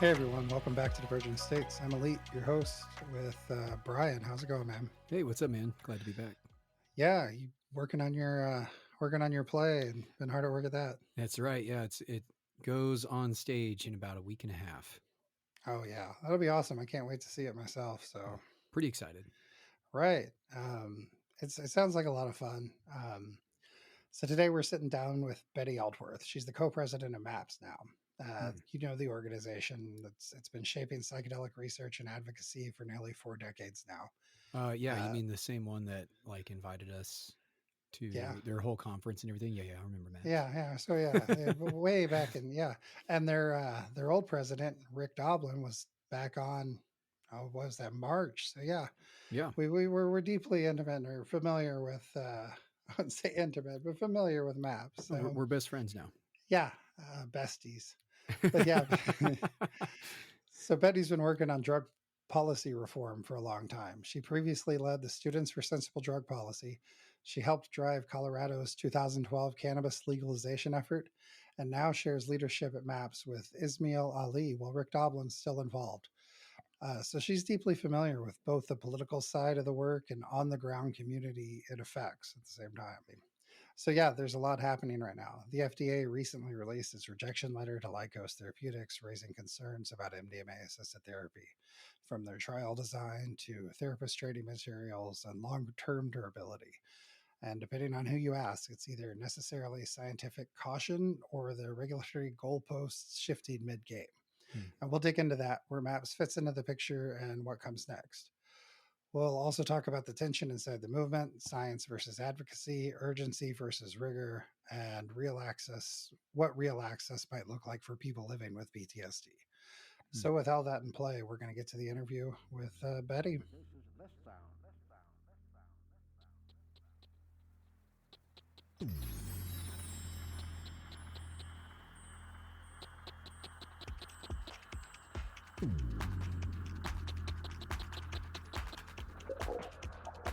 Hey everyone, welcome back to Divergent States. I'm Elite, your host with Bryan. How's it going, man? Hey, what's up, man? Glad to be back. Yeah, you working on your play and been hard at work at that. That's right. Yeah, it goes on stage in about a week and a half. Oh yeah, that'll be awesome. I can't wait to see it myself. So Pretty excited. right, it sounds like a lot of fun. So today we're sitting down with Betty Aldworth. She's the co-president of MAPS now. Hmm. You know the organization it's been shaping psychedelic research and advocacy for nearly 4 decades now. Yeah, you Uh, mean the same one that like invited us yeah, to their whole conference and everything? Yeah, I remember Maps. yeah. So way back in and their old president Rick Doblin was back on. Oh, what was that March? So yeah, Yeah, we're deeply intimate or familiar with. I wouldn't say intimate, but familiar with maps. we're best friends now. Yeah, besties. But yeah, so Betty's been working on drug policy reform for a long time. She previously led the Students for Sensible Drug Policy. She helped drive Colorado's 2012 cannabis legalization effort, and now shares leadership at MAPS with Ismail Ali while Rick Doblin's still involved. So she's deeply familiar with both the political side of the work and on the ground community it affects at the same time. So yeah, there's a lot happening right now. The FDA recently released its rejection letter to Lycos Therapeutics, raising concerns about MDMA-assisted therapy, from their trial design to therapist training materials and long-term durability. And depending on who you ask, it's either necessarily scientific caution or the regulatory goalposts shifting mid-game. Hmm. And we'll dig into that, where MAPS fits into the picture and what comes next. We'll also talk about the tension inside the movement, science versus advocacy, urgency versus rigor, and what real access might look like for people living with PTSD. Hmm. So, with all that in play, we're going to get to the interview with Betty.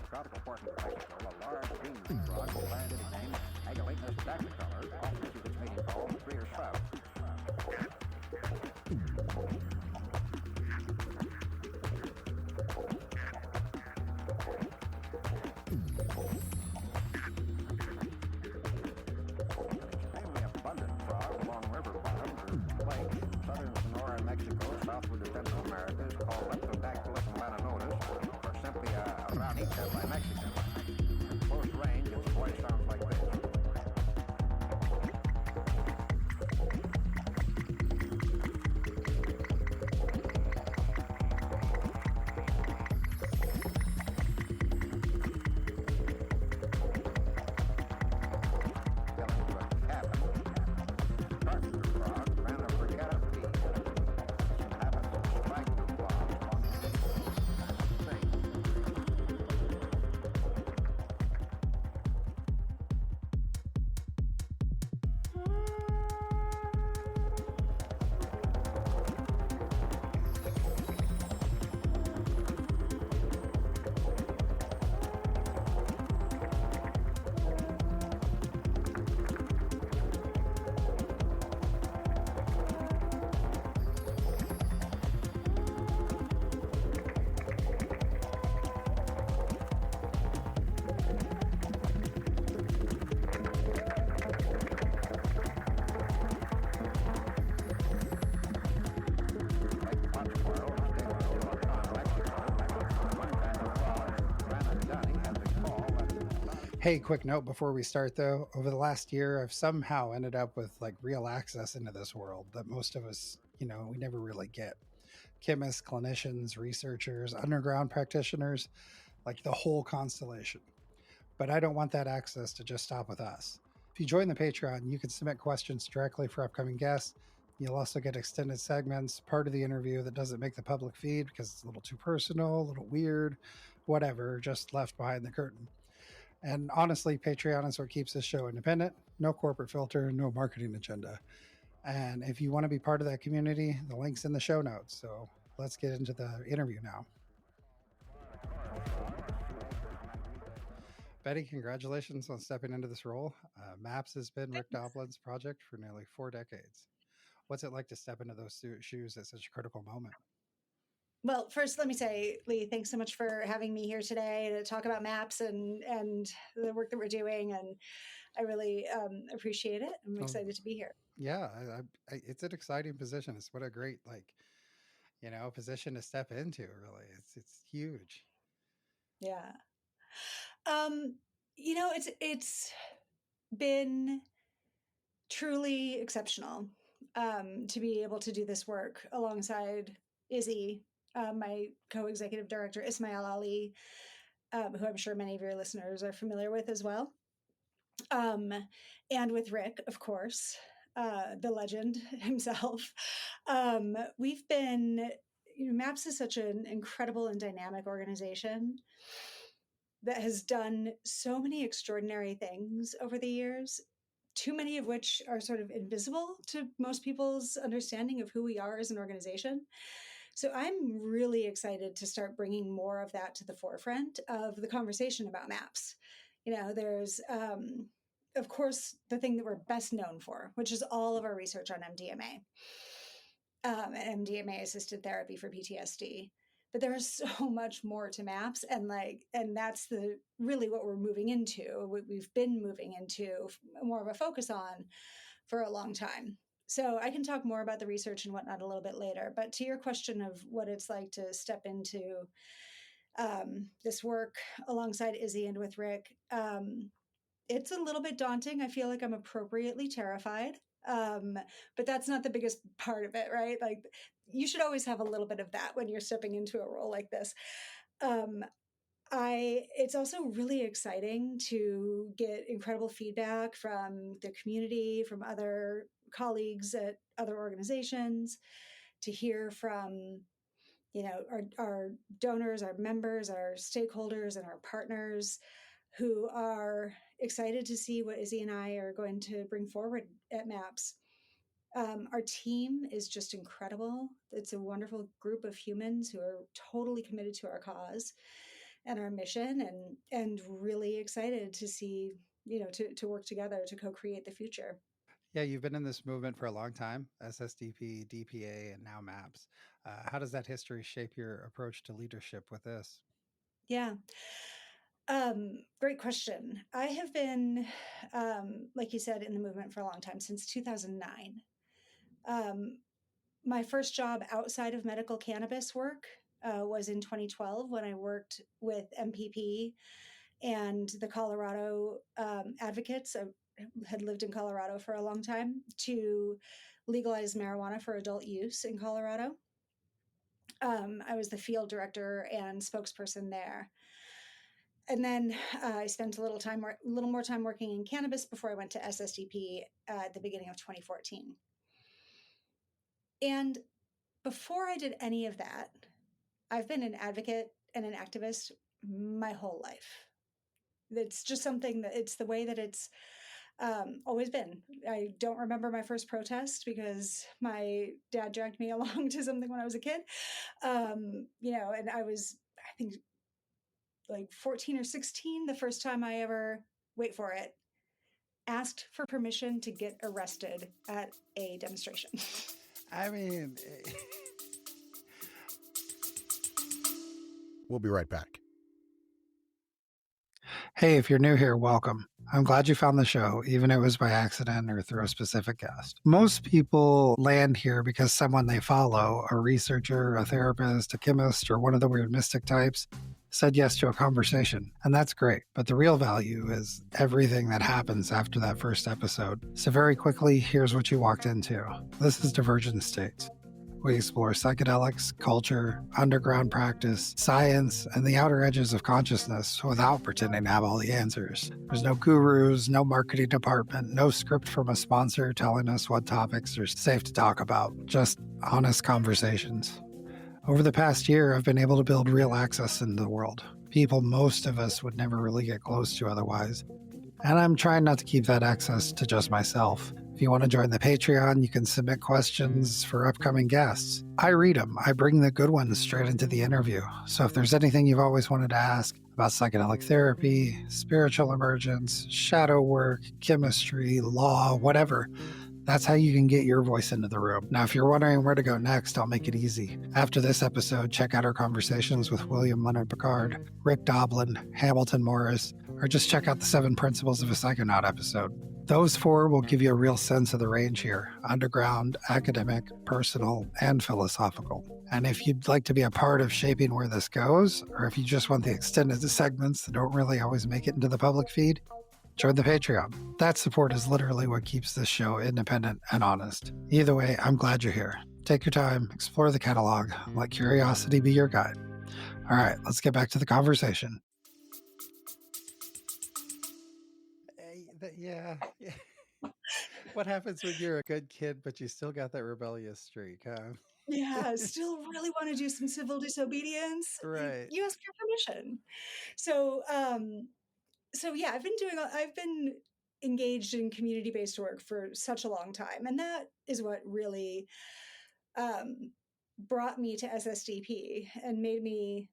Tropical portion of Mexico, a large green frog planted its name, Agalatenus dactycolor, also issued its mating call, three or shrub. Extremely abundant frog along river bottoms or lakes from southern Sonora, Mexico, southward to Central America is called Leptodactylus melanotus, or simply a ranita by Mexicans. At close range, its voice sounds like this. Hey, quick note before we start though. Over the last year, I've somehow ended up with like real access into this world that most of us, we never really get. Chemists, clinicians, researchers, underground practitioners, like the whole constellation. But I don't want that access to just stop with us. If you join the Patreon, you can submit questions directly for upcoming guests. You'll also get extended segments, part of the interview that doesn't make the public feed because it's a little too personal, a little weird, whatever, just left behind the curtain. And honestly, Patreon is what keeps this show independent. No corporate filter, no marketing agenda. And if you want to be part of that community, the link's in the show notes. So let's get into the interview now. Betty, congratulations on stepping into this role. MAPS has been Rick Doblin's project for nearly 4 decades. What's it like to step into those shoes at such a critical moment? Well, first, let me say, Lee, thanks so much for having me here today to talk about maps and the work that we're doing. And I really appreciate it. I'm excited to be here. Yeah, it's an exciting position. It's what a great position to step into. Really, it's huge. Yeah. It's been truly exceptional to be able to do this work alongside Izzy, my co-executive director, Ismail Ali, who I'm sure many of your listeners are familiar with as well. And with Rick, of course, the legend himself. We've been, MAPS is such an incredible and dynamic organization that has done so many extraordinary things over the years, too many of which are sort of invisible to most people's understanding of who we are as an organization. So I'm really excited to start bringing more of that to the forefront of the conversation about MAPS. There's, of course, the thing that we're best known for, which is all of our research on MDMA, MDMA-assisted therapy for PTSD. But there is so much more to MAPS, and that's really what we're moving into. What we've been moving into more of a focus on for a long time. So I can talk more about the research and whatnot a little bit later. But to your question of what it's like to step into this work alongside Izzy and with Rick, it's a little bit daunting. I feel like I'm appropriately terrified. But that's not the biggest part of it, right? Like, you should always have a little bit of that when you're stepping into a role like this. It's also really exciting to get incredible feedback from the community, from other colleagues at other organizations, to hear from, our donors, our members, our stakeholders, and our partners who are excited to see what Izzy and I are going to bring forward at MAPS. Our team is just incredible. It's a wonderful group of humans who are totally committed to our cause and our mission, and really excited to see, to work together to co-create the future. Yeah, you've been in this movement for a long time, SSDP, DPA, and now MAPS. How does that history shape your approach to leadership with this? Yeah. Great question. I have been, like you said, in the movement for a long time, since 2009. My first job outside of medical cannabis work was in 2012 when I worked with MPP and the Colorado advocates. I had lived in Colorado for a long time to legalize marijuana for adult use in Colorado. I was the field director and spokesperson there. And then I spent a little more time working in cannabis before I went to SSDP at the beginning of 2014. And before I did any of that, I've been an advocate and an activist my whole life. It's just something that it's the way that it's always been. I don't remember my first protest because my dad dragged me along to something when I was a kid. And I was, I think, like 14 or 16 the first time I ever, wait for it, asked for permission to get arrested at a demonstration. I mean, We'll be right back. hey, if you're new here, welcome. I'm glad you found the show, even if it was by accident or through a specific guest. Most people land here because someone they follow, a researcher, a therapist, a chemist, or one of the weird mystic types, said yes to a conversation. And that's great. But the real value is everything that happens after that first episode. So very quickly, here's what you walked into. This is Divergent States. We explore psychedelics, culture, underground practice, science, and the outer edges of consciousness without pretending to have all the answers. There's no gurus, no marketing department, no script from a sponsor telling us what topics are safe to talk about. Just honest conversations. Over the past year, I've been able to build real access into the world. People most of us would never really get close to otherwise. And I'm trying not to keep that access to just myself. If you want to join the Patreon, you can submit questions for upcoming guests. I read them. I bring the good ones straight into the interview. So if there's anything you've always wanted to ask about psychedelic therapy, spiritual emergence, shadow work, chemistry, law, whatever, That's how you can get your voice into the room. Now, if you're wondering where to go next, I'll make it easy. After this episode, check out our conversations with William Leonard Picard, Rick Doblin, Hamilton Morris, or just check out the 7 Principles of a Psychonaut episode. Those 4 will give you a real sense of the range here: underground, academic, personal, and philosophical. And if you'd like to be a part of shaping where this goes, or if you just want the extended segments that don't really always make it into the public feed, join the Patreon. That support is literally what keeps this show independent and honest. Either way, I'm glad you're here. Take your time, explore the catalog, let curiosity be your guide. All right, let's get back to the conversation. Yeah. What happens when you're a good kid, but you still got that rebellious streak, huh? Yeah, still really want to do some civil disobedience. Right. You ask your permission. So, yeah, I've been engaged in community-based work for such a long time, and that is what really brought me to SSDP and made me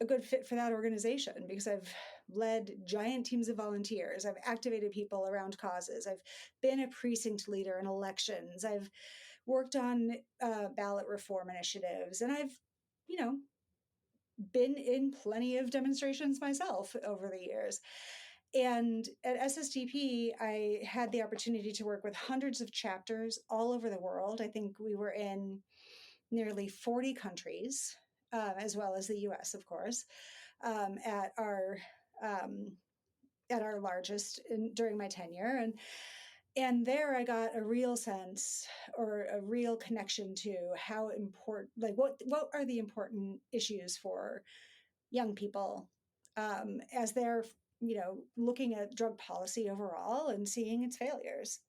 a good fit for that organization, because I've led giant teams of volunteers. I've activated people around causes. I've been a precinct leader in elections. I've worked on ballot reform initiatives, and I've, been in plenty of demonstrations myself over the years. And at SSDP, I had the opportunity to work with hundreds of chapters all over the world. I think we were in nearly 40 countries, as well as the US, of course, at our largest during my tenure. And there I got a real sense, or a real connection to how important, like what are the important issues for young people as they're looking at drug policy overall and seeing its failures.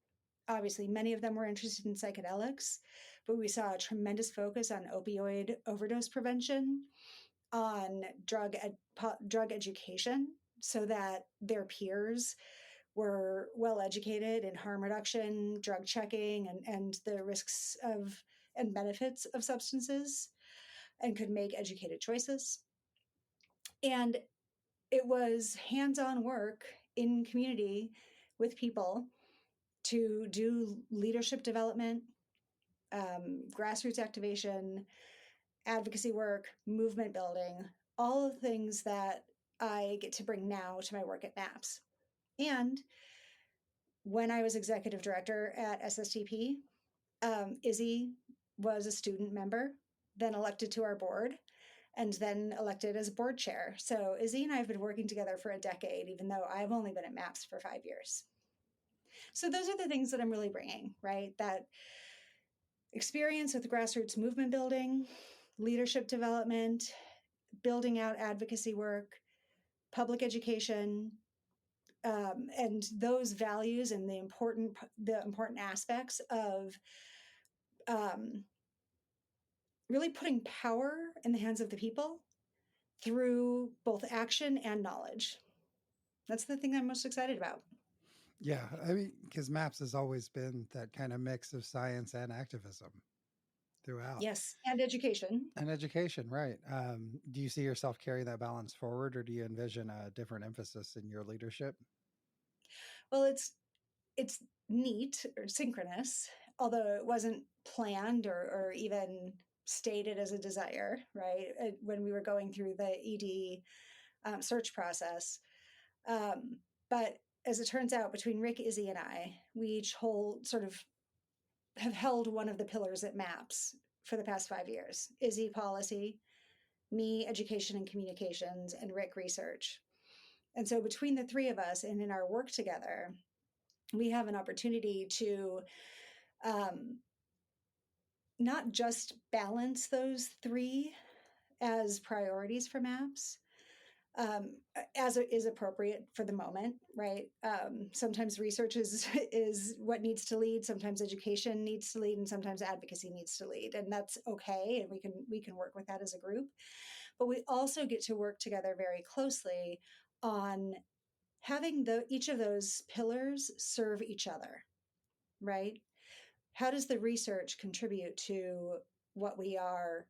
Obviously, many of them were interested in psychedelics, but we saw a tremendous focus on opioid overdose prevention, on drug education, so that their peers were well educated in harm reduction, drug checking, and the risks of and benefits of substances, and could make educated choices. And it was hands-on work in community with people to do leadership development, grassroots activation, advocacy work, movement building, all of the things that I get to bring now to my work at MAPS. And when I was executive director at SSTP, Izzy was a student member, then elected to our board, and then elected as board chair. So Izzy and I have been working together for a decade, even though I've only been at MAPS for 5 years. So those are the things that I'm really bringing, right? That experience with grassroots movement building, leadership development, building out advocacy work, public education, and those values and the important aspects of really putting power in the hands of the people through both action and knowledge. That's the thing I'm most excited about. Yeah, I mean, because MAPS has always been that kind of mix of science and activism throughout. Yes, and education. And education, right. Do you see yourself carrying that balance forward, or do you envision a different emphasis in your leadership? Well, it's neat or synchronous, although it wasn't planned or even stated as a desire, right? When we were going through the ED search process. But as it turns out, between Rick, Izzy, and I, we each have held one of the pillars at MAPS for the past 5 years. Izzy, policy; me, education and communications; and Rick, research. And so between the 3 of us and in our work together, we have an opportunity to not just balance those 3 as priorities for MAPS, as it is appropriate for the moment, right? Sometimes research is what needs to lead, sometimes education needs to lead, and sometimes advocacy needs to lead, and that's okay, and we can work with that as a group. But we also get to work together very closely on having each of those pillars serve each other, right? How does the research contribute to what we are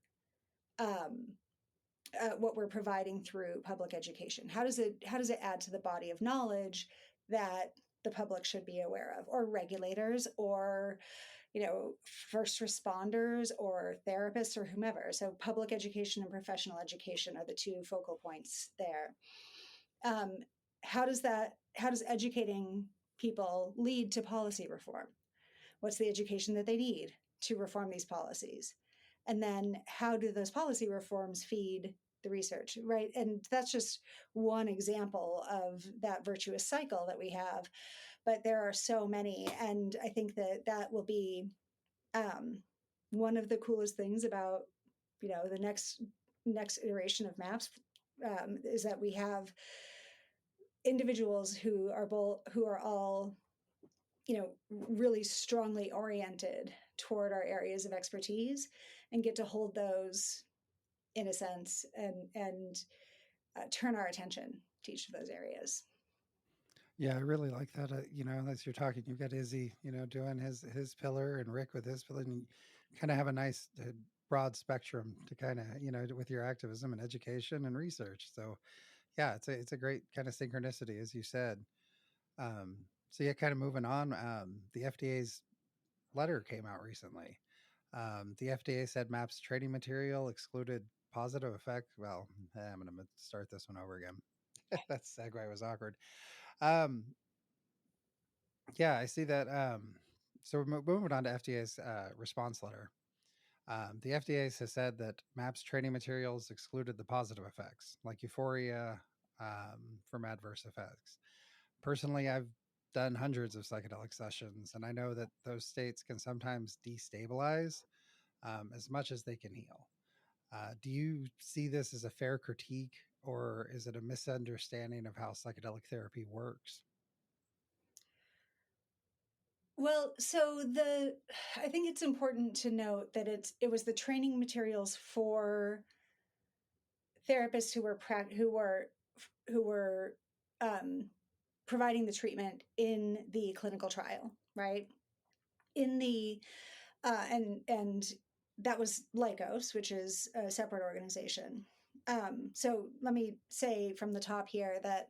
what we're providing through public education? How does it add to the body of knowledge that the public should be aware of, or regulators, or first responders, or therapists, or whomever. So public education and professional education are the two focal points there. How does educating people lead to policy reform? What's the education that they need to reform these policies? And then how do those policy reforms feed the research, right? And that's just one example of that virtuous cycle that we have, but there are so many. And I think that will be one of the coolest things about, the next iteration of MAPS, is that we have individuals who are all really strongly oriented toward our areas of expertise, and get to hold those in a sense, and turn our attention to each of those areas. Yeah, I really like that. As you're talking, you've got Izzy, doing his pillar, and Rick with his pillar, and you kind of have a nice broad spectrum to kind of, with your activism and education and research. So yeah, it's a great kind of synchronicity, as you said. So yeah, kind of moving on. The FDA's letter came out recently. The FDA said MAPS training material excluded positive effect. Well, I'm going to start this one over again. That segue was awkward. Yeah, I see that. So we're moving on to FDA's response letter. The FDA has said that MAPS training materials excluded the positive effects, like euphoria, from adverse effects. Personally, I've done hundreds of psychedelic sessions, and I know that those states can sometimes destabilize as much as they can heal. Do you see this as a fair critique, or is it a misunderstanding of how psychedelic therapy works? Well, so I think it's important to note that it was the training materials for therapists who were providing the treatment in the clinical trial, right? In the and that was Lycos, which is a separate organization. So let me say from the top here that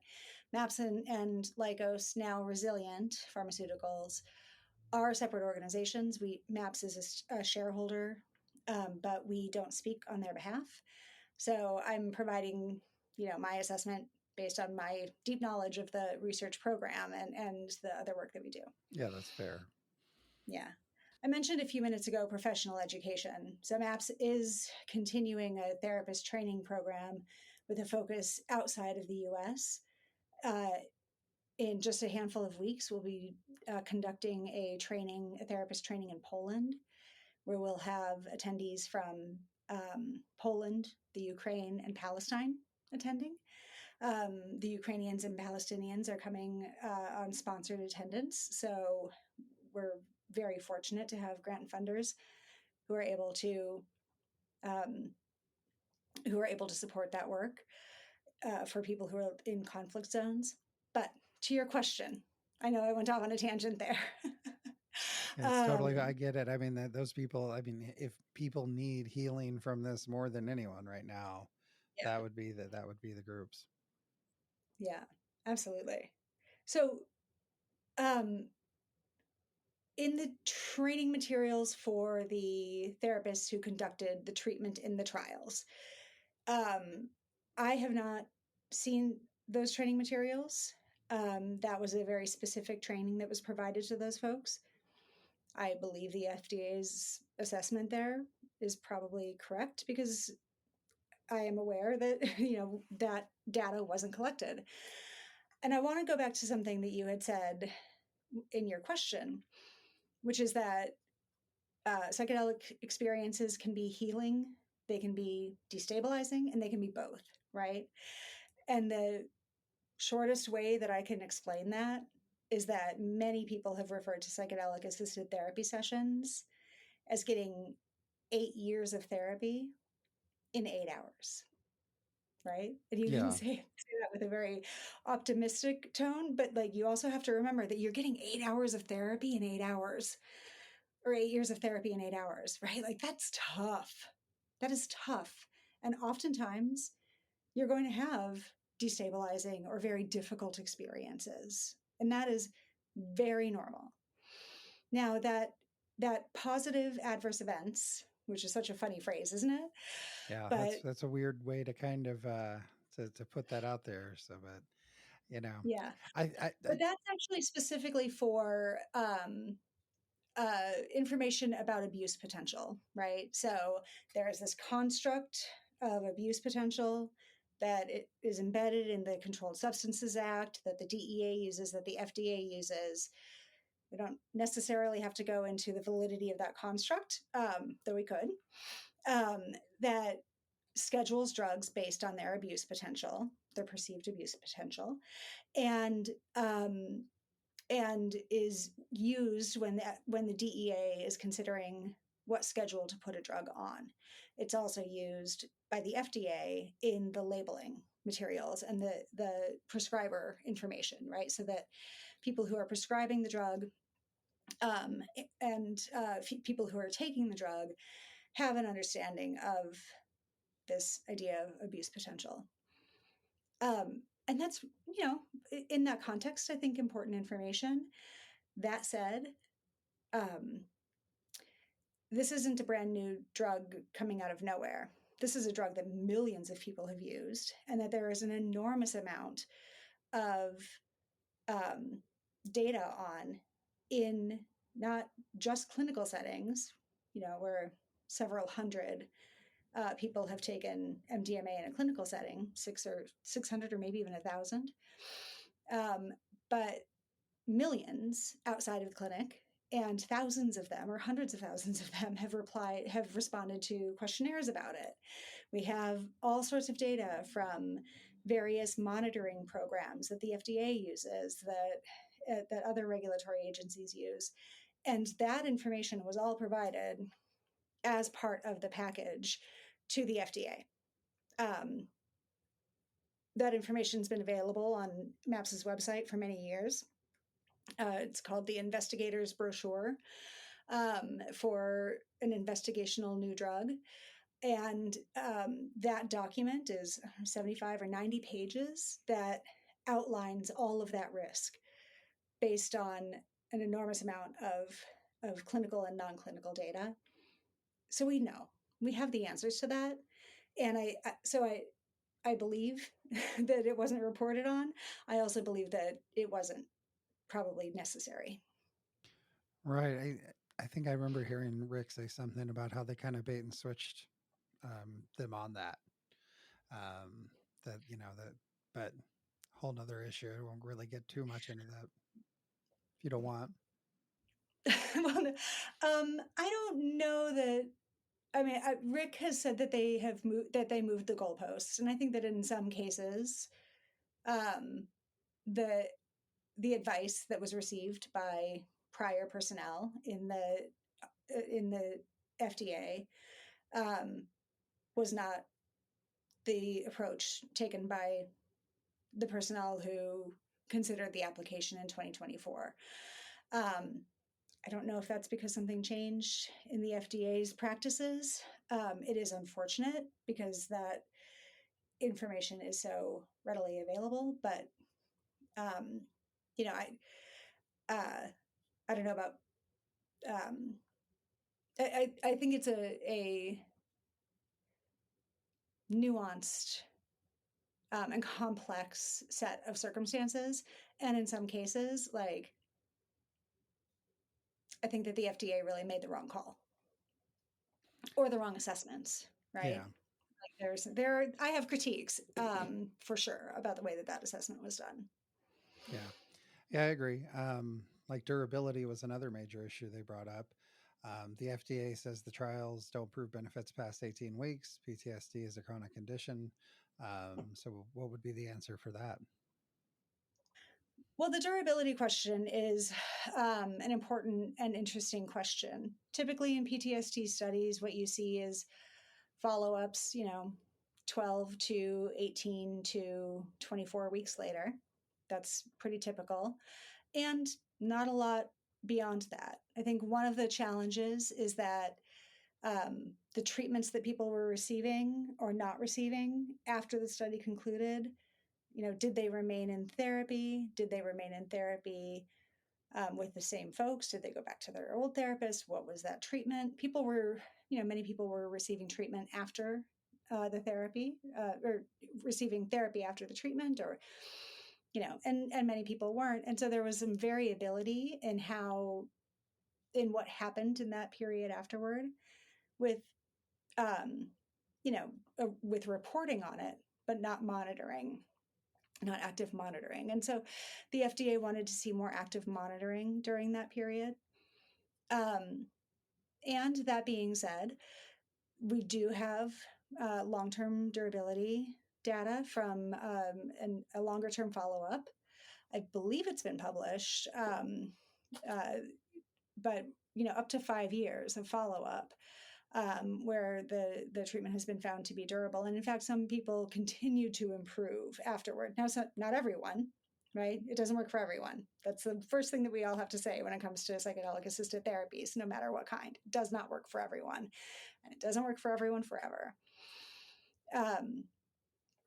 MAPS and Lycos, now Resilient Pharmaceuticals, are separate organizations. MAPS is a shareholder, but we don't speak on their behalf. So I'm providing, my assessment based on my deep knowledge of the research program and the other work that we do. Yeah, that's fair. Yeah. I mentioned a few minutes ago professional education. So MAPS is continuing a therapist training program with a focus outside of the US. In just a handful of weeks, we'll be conducting a therapist training in Poland, where we'll have attendees from Poland, the Ukraine, and Palestine attending. The Ukrainians and Palestinians are coming on sponsored attendance, so we're very fortunate to have grant funders who are able to support that work for people who are in conflict zones. But to your question, I know I went off on a tangent there. It's totally, I get it. I mean, those people, I mean, if people need healing from this more than anyone right now, Yeah. that would be the groups. Yeah, absolutely. So, in the training materials for the therapists who conducted the treatment in the trials, I have not seen those training materials. That was a very specific training that was provided to those folks. I believe the FDA's assessment there is probably correct, because I am aware that, that data wasn't collected. And I want to go back to something that you had said in your question, which is that psychedelic experiences can be healing, they can be destabilizing, and they can be both, right? And the shortest way that I can explain that is that many people have referred to psychedelic assisted therapy sessions as getting 8 years of therapy in 8 hours, right? And you can say that with a very optimistic tone, but like, you also have to remember that you're getting 8 hours of therapy in 8 hours, or 8 years of therapy in 8 hours, right? Like, that's tough. That is tough. And oftentimes you're going to have destabilizing or very difficult experiences. And that is very normal. Now that positive adverse events, which is such a funny phrase, isn't it? Yeah, But that's a weird way to kind of to put that out there. So, but you know, yeah, I but that's actually specifically for information about abuse potential, right? So there is this construct of abuse potential that it is embedded in the Controlled Substances Act, that the DEA uses, that the FDA uses. We don't necessarily have to go into the validity of that construct, though we could, that schedules drugs based on their abuse potential, their perceived abuse potential, and is used when the DEA is considering what schedule to put a drug on. It's also used by the FDA in the labeling materials and the prescriber information, right? So that people who are prescribing the drug and people who are taking the drug have an understanding of this idea of abuse potential. And that's, in that context, I think important information. That said, this isn't a brand new drug coming out of nowhere. This is a drug that millions of people have used, and that there is an enormous amount of data on in not just clinical settings, where several hundred people have taken MDMA in a clinical setting, 600 or maybe even 1,000, but millions outside of the clinic, and thousands of them or hundreds of thousands of them have responded to questionnaires about it. We have all sorts of data from various monitoring programs that the FDA uses, that other regulatory agencies use, and that information was all provided as part of the package to the FDA. That information's been available on MAPS's website for many years. It's called the Investigator's Brochure for an investigational new drug. And that document is 75 or 90 pages that outlines all of that risk based on an enormous amount of clinical and non-clinical data. So we know, we have the answers to that. And I believe that it wasn't reported on. I also believe that it wasn't probably necessary. right. I think I remember hearing Rick say something about how they kind of bait and switched them on that. Um, that but whole nother issue. I won't really get too much into that if you don't want. Well, I don't know that. I mean, Rick has said that they moved the goalposts, and I think that in some cases, the advice that was received by prior personnel in the FDA was not the approach taken by the personnel who considered the application in 2024. I don't know if that's because something changed in the FDA's practices. It is unfortunate because that information is so readily available, but I don't know about. I think it's a nuanced and complex set of circumstances, and in some cases, like, I think that the FDA really made the wrong call or the wrong assessments, right? Yeah. Like I have critiques for sure about the way that assessment was done. Yeah. Yeah, I agree. Like durability was another major issue they brought up. The FDA says the trials don't prove benefits past 18 weeks. PTSD is a chronic condition. So, what would be the answer for that? Well, the durability question is an important and interesting question. Typically in PTSD studies, what you see is follow-ups, 12 to 18 to 24 weeks later. That's pretty typical. And not a lot beyond that. I think one of the challenges is that the treatments that people were receiving or not receiving after the study concluded, did they remain in therapy? Did they remain in therapy with the same folks? Did they go back to their old therapist? What was that treatment? People were, many people were receiving treatment after the therapy, or receiving therapy after the treatment, or, and many people weren't. And so there was some variability in what happened in that period afterward with, with reporting on it, but not monitoring, not active monitoring. And so the FDA wanted to see more active monitoring during that period. And that being said, we do have long-term durability data from a longer-term follow-up. I believe it's been published, but up to 5 years of follow-up, where the treatment has been found to be durable. And in fact, some people continue to improve afterward. Now, not everyone, right? It doesn't work for everyone. That's the first thing that we all have to say when it comes to psychedelic assisted therapies, no matter what kind. It does not work for everyone, and it doesn't work for everyone forever.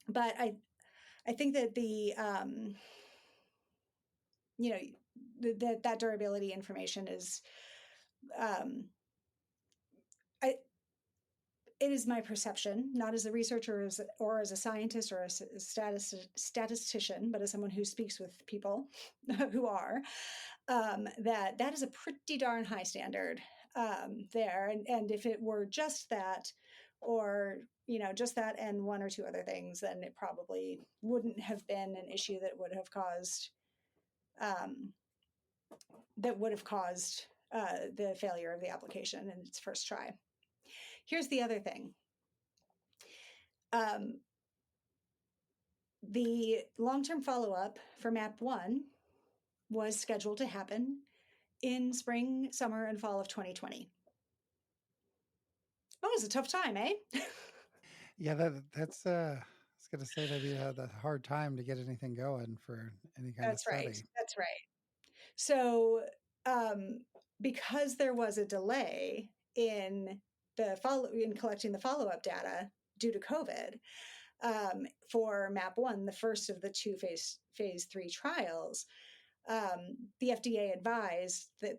But I think that that durability information is, it is my perception, not as a researcher or as a scientist or a statistician, but as someone who speaks with people who are, that is a pretty darn high standard there. And if it were just that, or just that and one or two other things, then it probably wouldn't have been an issue that would have caused the failure of the application in its first try. Here's the other thing. The long-term follow-up for MAP1 was scheduled to happen in spring, summer, and fall of 2020. Oh, it was a tough time, eh? Yeah, that's I was going to say maybe you had a hard time to get anything going for any kind of study. That's right. So, because there was a delay in collecting the follow-up data due to COVID, for MAP1, the first of the two phase 3 trials, the FDA advised that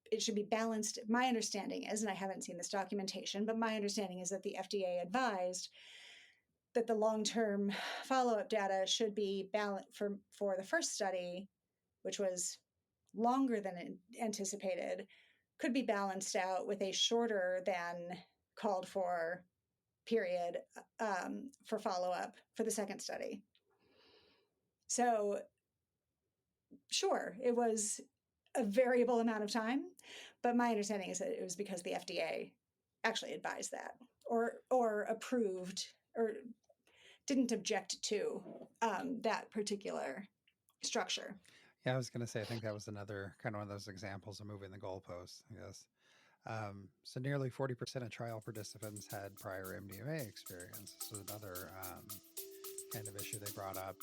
it should be balanced. My understanding is, and I haven't seen this documentation, but my understanding is that the FDA advised that the long-term follow-up data should be balanced for the first study, which was longer than anticipated, could be balanced out with a shorter than called for period for follow-up for the second study. So sure, it was a variable amount of time, but my understanding is that it was because the FDA actually advised that or approved or didn't object to that particular structure. Yeah, I was going to say, I think that was another kind of one of those examples of moving the goalposts. Yes. So nearly 40% of trial participants had prior MDMA experience. This was another kind of issue they brought up.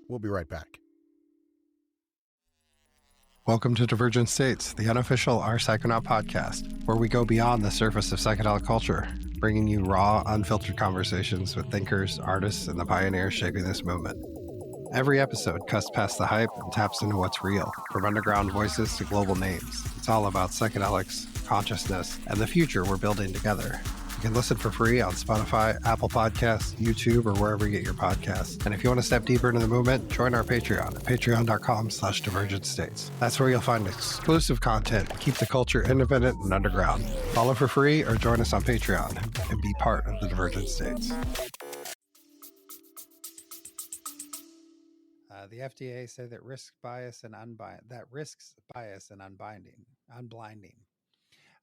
We'll be right back. Welcome to Divergent States, the unofficial Our Psychonaut podcast, where we go beyond the surface of psychedelic culture, bringing you raw, unfiltered conversations with thinkers, artists, and the pioneers shaping this movement. Every episode cuts past the hype and taps into what's real, from underground voices to global names. It's all about psychedelics, consciousness, and the future we're building together. You can listen for free on Spotify, Apple Podcasts, YouTube, or wherever you get your podcasts. And if you want to step deeper into the movement, join our Patreon at patreon.com/Divergent States. That's where you'll find exclusive content, keep the culture independent and underground. Follow for free or join us on Patreon and be part of the Divergent States. The FDA said that risks bias and unblinding.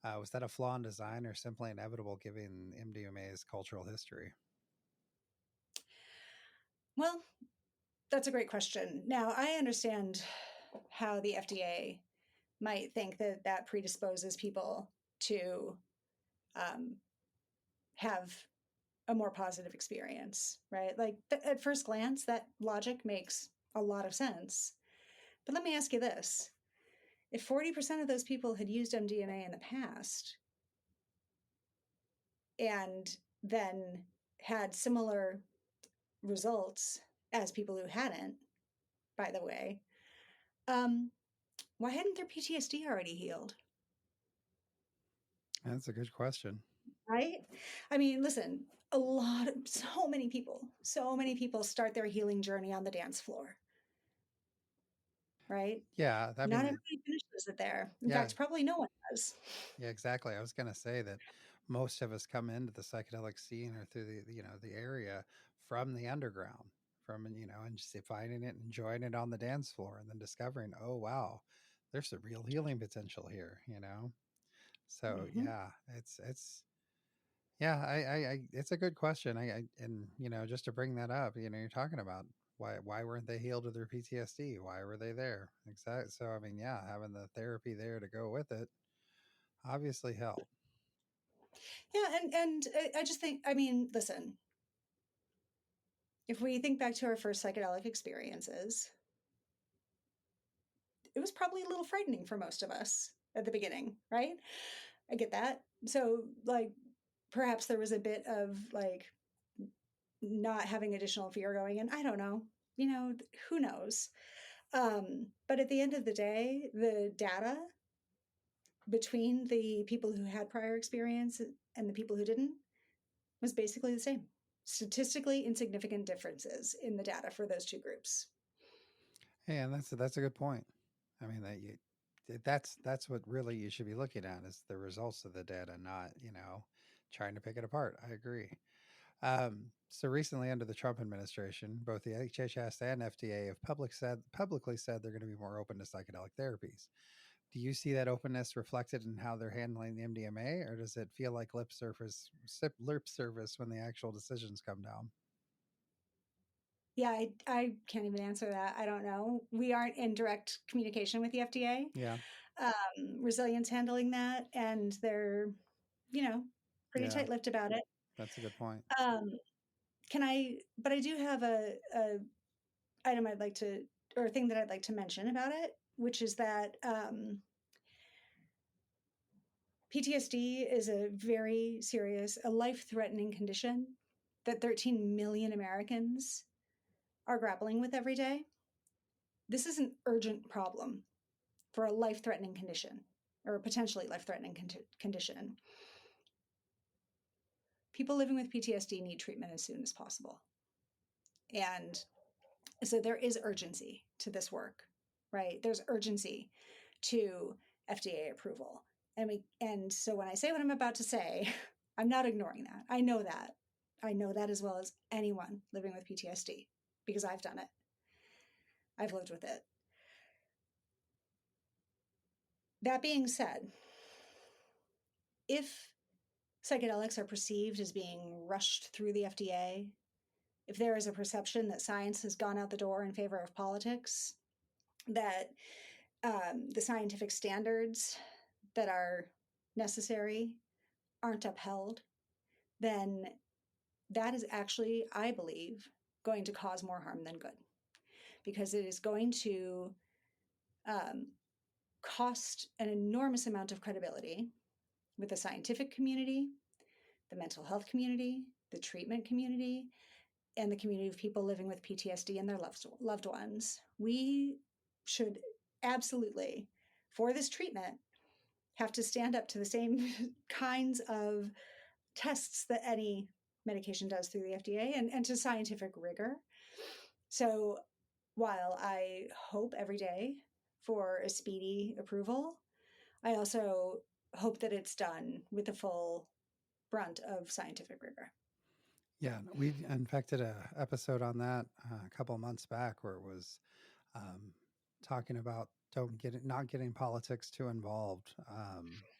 Was that a flaw in design or simply inevitable given MDMA's cultural history? Well, that's a great question. Now, I understand how the FDA might think that predisposes people to have a more positive experience, right? Like at first glance, that logic makes a lot of sense. But let me ask you this. If 40% of those people had used MDMA in the past and then had similar results as people who hadn't, by the way, Why hadn't their PTSD already healed? That's a good question. Right? I mean, listen, so many people start their healing journey on the dance floor, right? Yeah, I Not mean, everybody finishes it there. In yeah, fact, probably no one does. yeah, exactly. I was going to say that most of us come into the psychedelic scene or through the area from the underground, from, and just finding it, enjoying it on the dance floor, and then discovering, oh, wow, there's some real healing potential here. So Hmm. yeah, yeah, it's a good question. And just to bring that up, you're talking about why weren't they healed of their PTSD? Why were they there? Exactly. So I mean, yeah, having the therapy there to go with it obviously helped. Yeah, and I just think, I mean, listen, if we think back to our first psychedelic experiences, it was probably a little frightening for most of us at the beginning, right? I get that. So, like, perhaps there was a bit of like not having additional fear going in. I don't know. Who knows? But at the end of the day, the data between the people who had prior experience and the people who didn't was basically the same. Statistically insignificant differences in the data for those two groups. Hey, and that's a good point. I mean that's what really you should be looking at is the results of the data, not trying to pick it apart. I agree. So recently, under the Trump administration, both the HHS and FDA have publicly said they're going to be more open to psychedelic therapies. Do you see that openness reflected in how they're handling the MDMA, or does it feel like lip service when the actual decisions come down? Yeah, I can't even answer that. I don't know. We aren't in direct communication with the FDA. Yeah, Resilience handling that, and they're, you know, pretty yeah, tight-lipped about it. that's a good point. Um, but I do have a item I'd like to, or a thing that I'd like to mention about it, which is that PTSD is a very serious, a life-threatening condition that 13 million Americans are grappling with every day. This is an urgent problem for a life-threatening condition or a potentially life-threatening condition. People living with PTSD need treatment as soon as possible. And so there is urgency to this work, right? There's urgency to FDA approval. And so when I say what I'm about to say, I'm not ignoring that. I know that. I know that as well as anyone living with PTSD because I've done it. I've lived with it. That being said, if psychedelics are perceived as being rushed through the FDA, if there is a perception that science has gone out the door in favor of politics, that the scientific standards that are necessary aren't upheld, then that is actually, I believe, going to cause more harm than good because it is going to um, cost an enormous amount of credibility with the scientific community, the mental health community, the treatment community, and the community of people living with PTSD and their loved ones. We should absolutely, for this treatment, have to stand up to the same kinds of tests that any medication does through the FDA and to scientific rigor. So while I hope every day for a speedy approval, I also hope that it's done with the full brunt of scientific rigor. Yeah, we in fact did a episode on that a couple of months back where it was um, talking about not getting politics too involved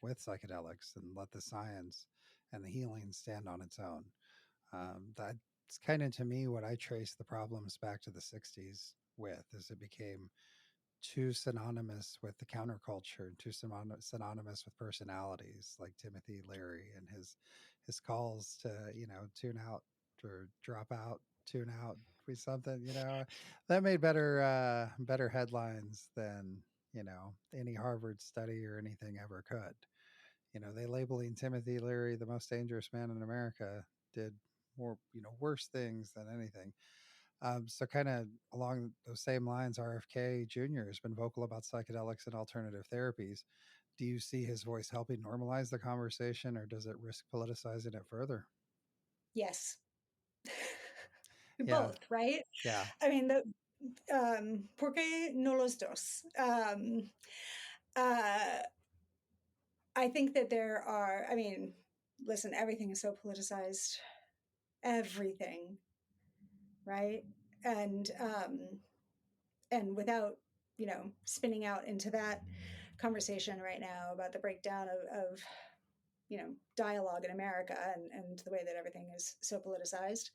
with psychedelics and let the science and the healing stand on its own. That's kind of to me what I trace the problems back to the '60s with, is it became too synonymous with the counterculture, too synonymous with personalities like Timothy Leary and his calls to tune out or drop out, tune out, be something that made better headlines than any Harvard study or anything ever could. They labeling Timothy Leary the most dangerous man in America did more worse things than anything. So, kind of along those same lines, RFK Jr. has been vocal about psychedelics and alternative therapies. Do you see his voice helping normalize the conversation, or does it risk politicizing it further? Yes. Yeah, Both, right? yeah, I mean, ¿por qué no los dos? Uh, I think that there are, I mean, listen, everything is so politicized. Everything, right? And without, spinning out into that conversation right now about the breakdown of dialogue in America and the way that everything is so politicized.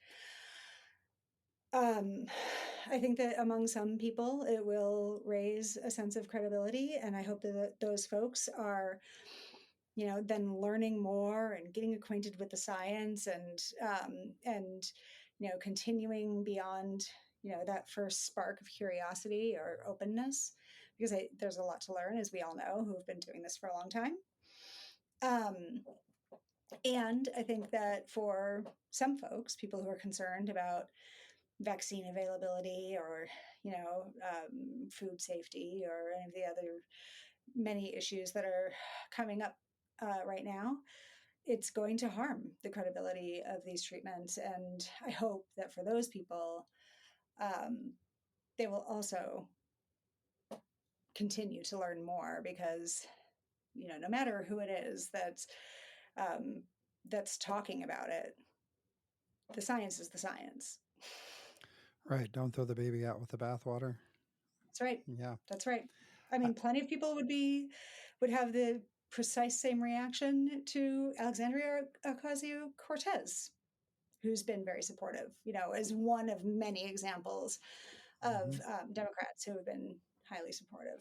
I think that among some people, it will raise a sense of credibility, and I hope that those folks are, then learning more and getting acquainted with the science and continuing beyond that first spark of curiosity or openness, because there's a lot to learn, as we all know, who've been doing this for a long time. And I think that for some folks, people who are concerned about vaccine availability or food safety or any of the other many issues that are coming up right now, it's going to harm the credibility of these treatments. And I hope that for those people, they will also continue to learn more, because no matter who it is that's talking about it, the science is the science. right. Don't throw the baby out with the bathwater. That's right. Yeah. That's right. I mean, plenty of people would have the precise same reaction to Alexandria Ocasio-Cortez, who's been very supportive, as one of many examples of Democrats who have been highly supportive.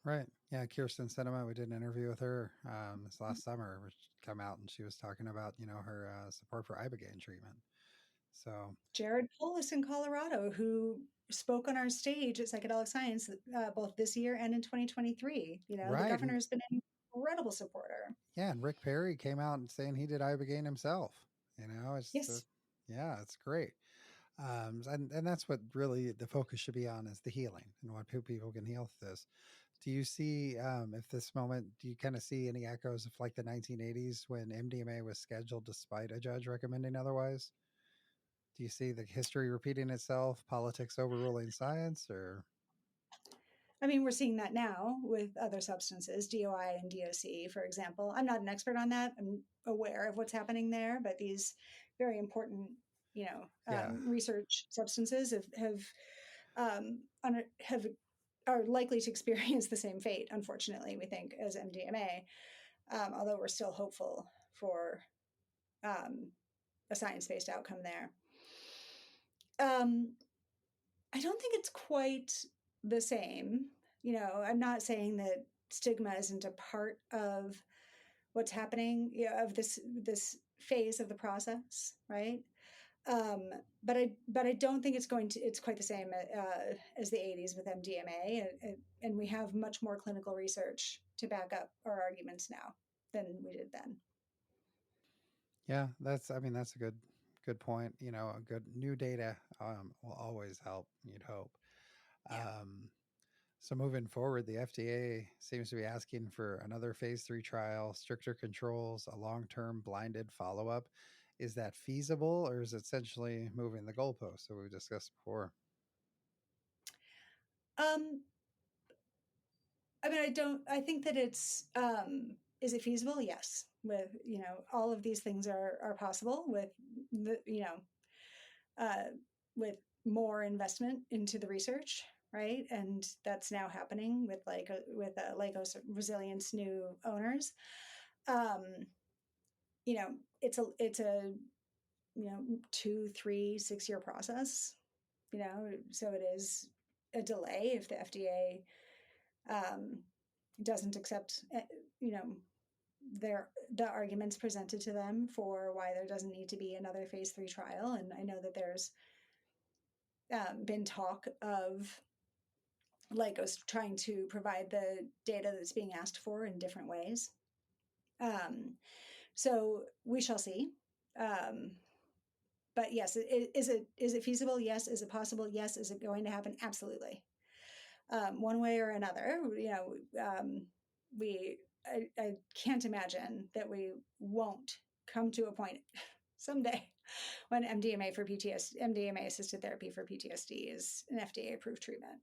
Right. Yeah. Kirsten Sinema, we did an interview with her this last summer, which come out, and she was talking about, her support for Ibogaine treatment. So, Jared Polis in Colorado, who spoke on our stage at Psychedelic Science both this year and in 2023. right. The governor's been an incredible supporter. Yeah. And Rick Perry came out and saying he did Ibogaine himself. Yes. Yeah, it's great. And that's what really the focus should be on, is the healing and what people can heal with this. Do you see, if this moment, do you kind of see any echoes of like the 1980s when MDMA was scheduled despite a judge recommending otherwise? Do you see the history repeating itself, politics overruling science, or? I mean, we're seeing that now with other substances, DOI and DOC, for example. I'm not an expert on that. I'm aware of what's happening there, but these very important, research substances are likely to experience the same fate, unfortunately, we think, as MDMA, although we're still hopeful for a science-based outcome there. I don't think it's quite the same. I'm not saying that stigma isn't a part of what's happening, of this phase of the process, right? But I don't think it's quite the same as the 80s with MDMA, and we have much more clinical research to back up our arguments now than we did then. Yeah, that's a good point. A good new data will always help, you'd hope. Yeah. So moving forward, the FDA seems to be asking for another phase 3 trial, stricter controls, a long-term blinded follow-up. Is that feasible, or is it essentially moving the goalposts that we discussed before? I mean, I think that it's, is it feasible? Yes. With, all of these things are possible with with more investment into the research, right? And that's now happening with Lycos Resilience new owners. It's a 2, 3, 6 year process, so it is a delay if the FDA doesn't accept, the arguments presented to them for why there doesn't need to be another phase 3 trial. And I know that there's been talk of Lycos trying to provide the data that's being asked for in different ways. So we shall see. But yes, is it feasible? Yes. Is it possible? Yes. Is it going to happen? Absolutely. One way or another, I can't imagine that we won't come to a point someday when MDMA assisted therapy for PTSD is an FDA approved treatment.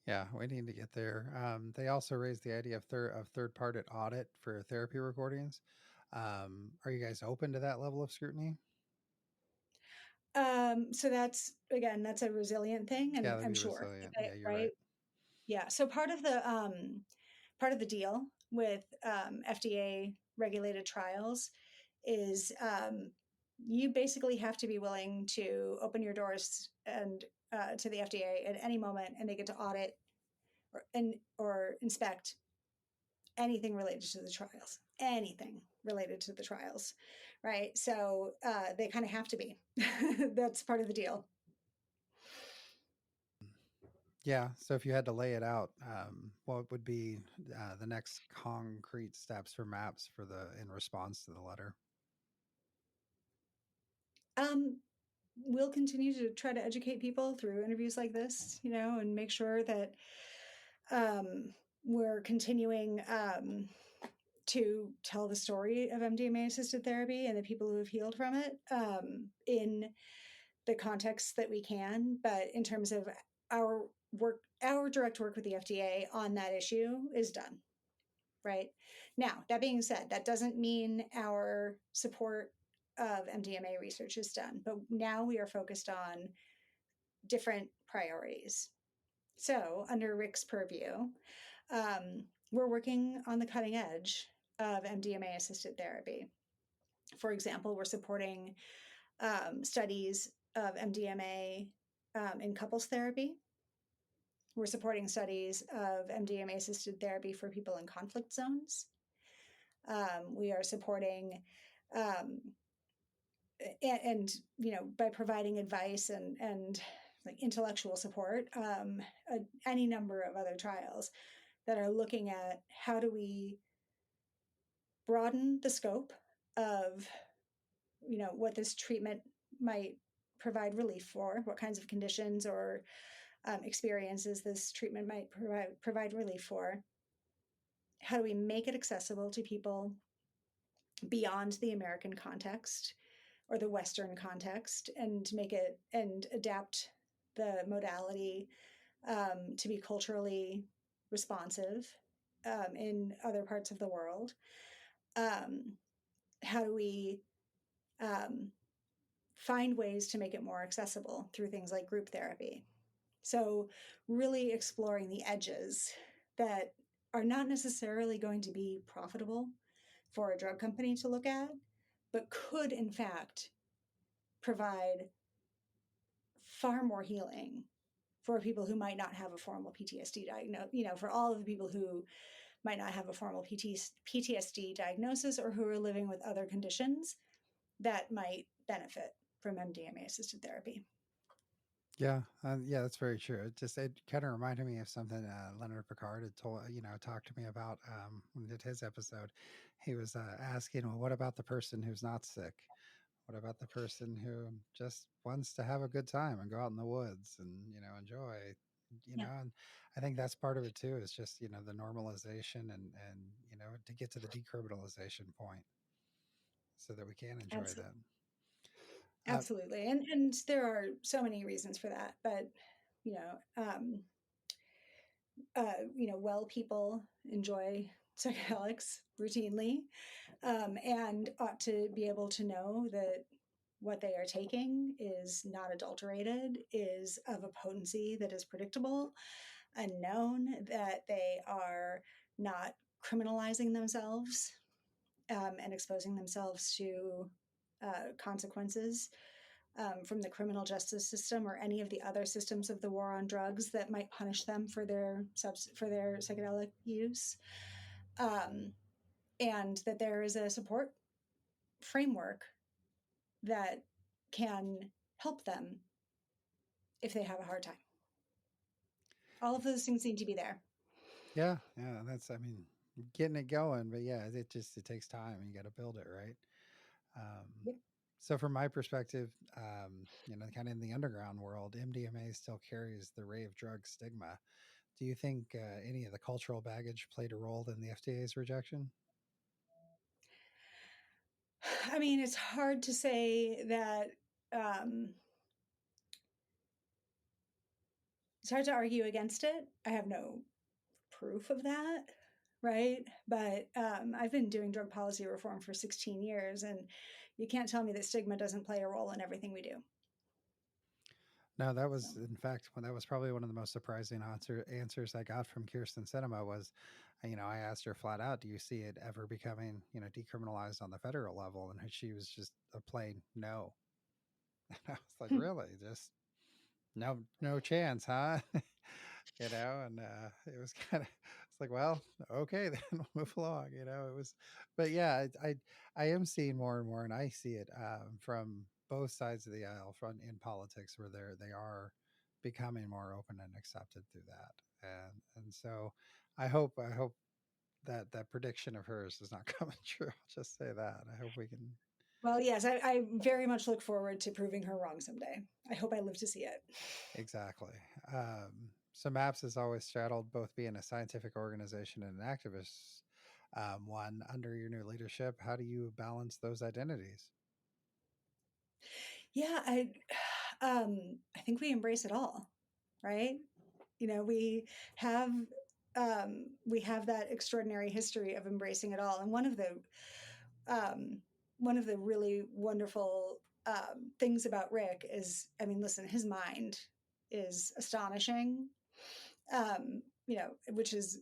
Yeah, we need to get there. They also raised the idea of third party audit for therapy recordings. Are you guys open to that level of scrutiny? So that's a resilient thing, and Yeah, that'd I'm be sure, resilient. okay, Yeah, you're right? right. Yeah. So part of the deal with FDA regulated trials is you basically have to be willing to open your doors and to the FDA at any moment, and they get to audit or inspect anything related to the trials. Anything related to the trials, right? So they kind of have to be. That's part of the deal. Yeah. So if you had to lay it out, what would be the next concrete steps or maps in response to the letter? We'll continue to try to educate people through interviews like this, and make sure that we're continuing to tell the story of MDMA assisted therapy and the people who have healed from it in the context that we can. But in terms of our work, our direct work with the FDA on that issue is done. Right now, that being said, that doesn't mean our support of MDMA research is done, but now we are focused on different priorities. So, under Rick's purview, we're working on the cutting edge of MDMA assisted therapy. For example, we're supporting studies of MDMA in couples therapy. We're supporting studies of MDMA assisted therapy for people in conflict zones. We are supporting and by providing advice and like intellectual support, any number of other trials that are looking at how do we broaden the scope of what this treatment might provide relief for, what kinds of conditions or experiences this treatment might provide relief for. How do we make it accessible to people beyond the American context or the Western context, and make it and adapt the modality to be culturally responsive in other parts of the world? How do we find ways to make it more accessible through things like group therapy? So, really exploring the edges that are not necessarily going to be profitable for a drug company to look at, but could, in fact, provide far more healing for people who might not have a formal PTSD diagnosis, for all of the people who might not have a formal PTSD diagnosis or who are living with other conditions that might benefit from MDMA assisted therapy. Yeah, that's very true. It kind of reminded me of something Leonard Picard had talked to me about when he did his episode. He was asking, well, what about the person who's not sick? What about the person who just wants to have a good time and go out in the woods and enjoy? And I think that's part of it too. Is just the normalization and to get to the decriminalization point so that we can enjoy Absolutely. that. Absolutely. And there are so many reasons for that, but well people enjoy psychedelics routinely, and ought to be able to know that what they are taking is not adulterated, is of a potency that is predictable and known, that they are not criminalizing themselves and exposing themselves to consequences from the criminal justice system or any of the other systems of the war on drugs that might punish them for their psychedelic use, and that there is a support framework that can help them if they have a hard time. All of those things need to be there. Yeah, that's getting it going, but yeah, it takes time and you got to build it, right? Yep. So from my perspective, kind of in the underground world, MDMA still carries the rave drug stigma. Do you think any of the cultural baggage played a role in the FDA's rejection? I mean, it's hard to say that. Um, it's hard to argue against it. I have no proof of that, right? But I've been doing drug policy reform for 16 years, and you can't tell me that stigma doesn't play a role in everything we do. No, that was, So. in fact, that was probably one of the most surprising answers I got from Kirsten Cinema was, I asked her flat out, do you see it ever becoming, decriminalized on the federal level? And she was just a plain no. And I was like, really? Just no chance, huh? And it was kind of, it's like, well, okay, then we'll move along. It was, but yeah, I am seeing more and more, and I see it from both sides of the aisle, from in politics, where they are becoming more open and accepted through that, and so I hope that prediction of hers is not coming true. I'll just say that. I hope we can. Well, yes, I very much look forward to proving her wrong someday. I hope I live to see it. Exactly. So MAPS has always straddled both being a scientific organization and an activist one. Under your new leadership, how do you balance those identities? Yeah, I think we embrace it all, right? Have we have that extraordinary history of embracing it all, and one of the really wonderful things about Rick is, I mean, listen, his mind is astonishing, which is